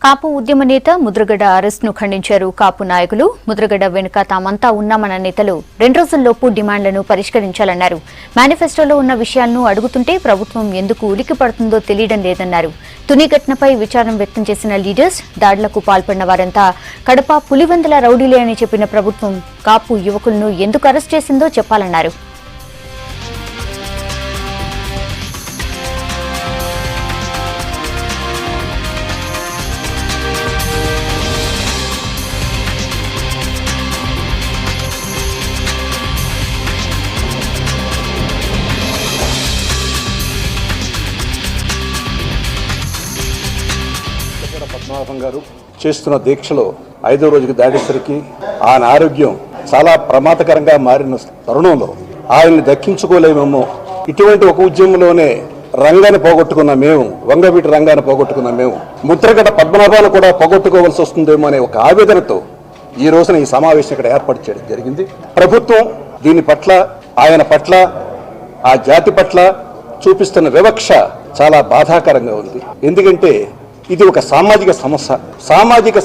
కాపు ఉద్యమ నేత ముద్రగడ అరెస్ట్ను ఖండించారు కాపు నాయకులు. ముద్రగడ వెనుక తామంతా ఉన్నామన్న నేతలు 2 రోజుల్లోపు డిమాండ్లను పరిష్కరించాలన్నారు. మేనిఫెస్టోలో ఉన్న విషయాలను అడుగుతుంటే ప్రభుత్వం ఎందుకు ఉలికి పడుతుందో తెలియడం లేదన్నారు. తుని ఘటనపై విచారం వ్యక్తం చేసిన లీడర్స్, దాడులకు పాల్పడిన వారంతా కడప పులివెందుల రౌడీలే అని చెప్పిన ప్రభుత్వం కాపు యువకులను ఎందుకు అరెస్ట్ చేసిందో చెప్పాలన్నారు. పద్మనాభం గారు చేస్తున్న దీక్షలో 5వ రోజుకి దాటేసరికి ఆయన ఆరోగ్యం చాలా ప్రమాదకరంగా మారిన తరుణంలో ఆయన్ని దక్కించుకోలేమేమో. ఇటువంటి ఒక ఉద్యమంలోనే రంగాన్ని పోగొట్టుకున్న మేము, వంగవీటి రంగాన్ని పోగొట్టుకున్న మేము, ముద్రగడ పద్మనాభాన్ని కూడా పోగొట్టుకోవాల్సి వస్తుందేమో అనే ఒక ఆవేదనతో ఈ రోజున ఈ సమావేశం ఇక్కడ ఏర్పాటు చేయడం జరిగింది. ప్రభుత్వం దీని పట్ల, ఆయన పట్ల, ఆ జాతి పట్ల చూపిస్తున్న వివక్ష చాలా బాధాకరంగా ఉంది. ఎందుకంటే ఇది ఒక సామాజిక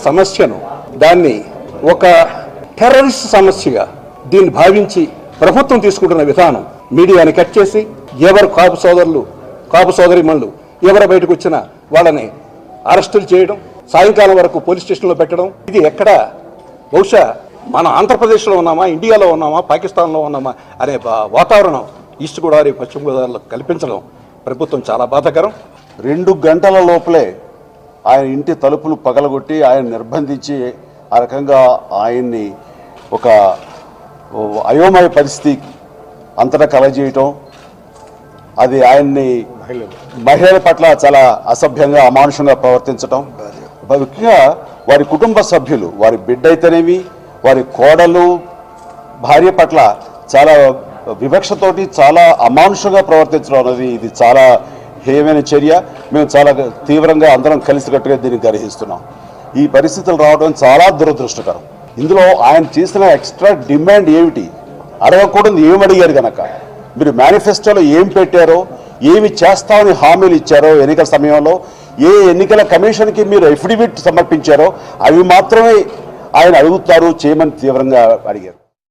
సమస్యను దాన్ని ఒక టెర్రరిస్ట్ సమస్యగా దీన్ని భావించి ప్రభుత్వం తీసుకుంటున్న విధానం, మీడియాని కట్ చేసి ఎవరు కాపు సోదరిమణులు ఎవరు బయటకు వచ్చినా వాళ్ళని అరెస్టులు చేయడం, సాయంకాలం వరకు పోలీస్ స్టేషన్లో పెట్టడం, ఇది ఎక్కడ బహుశా మన ఆంధ్రప్రదేశ్లో ఉన్నామా, ఇండియాలో ఉన్నామా, పాకిస్తాన్లో ఉన్నామా అనే వాతావరణం ఈస్ట్ గోదావరి, పశ్చిమ గోదావరిలో కల్పించడం ప్రభుత్వం చాలా బాధాకరం. 2 గంటల లోపలే ఆయన ఇంటి తలుపులు పగలగొట్టి ఆయన నిర్బంధించి ఆ రకంగా ఆయన్ని ఒక అయోమయ పరిస్థితి అంతటా కలగజేయటం, అది ఆయన్ని మహిళల పట్ల చాలా అసభ్యంగా అమానుషంగా ప్రవర్తించటం, ముఖ్యంగా వారి కుటుంబ సభ్యులు, వారి బిడ్డ అయితేనేమి, వారి కోడలు, భార్య పట్ల చాలా వివక్షతోటి చాలా అమానుషంగా ప్రవర్తించడం అనేది ఇది చాలా హేయమైన చర్య. మేము చాలా తీవ్రంగా అందరం కలిసికట్టుగా దీన్ని గ్రహిస్తున్నాం. ఈ పరిస్థితులు రావడం చాలా దురదృష్టకరం. ఇందులో ఆయన చేసిన ఎక్స్ట్రా డిమాండ్ ఏమిటి? అడగకూడదు ఏమి అడిగారు కనుక, మీరు మేనిఫెస్టోలో ఏం పెట్టారో, ఏమి చేస్తామని హామీలు ఇచ్చారో, ఎన్నికల సమయంలో ఏ ఎన్నికల కమిషన్కి మీరు ఎఫిడవిట్ సమర్పించారో అవి మాత్రమే ఆయన అడుగుతారు చేయమని తీవ్రంగా అడిగారు.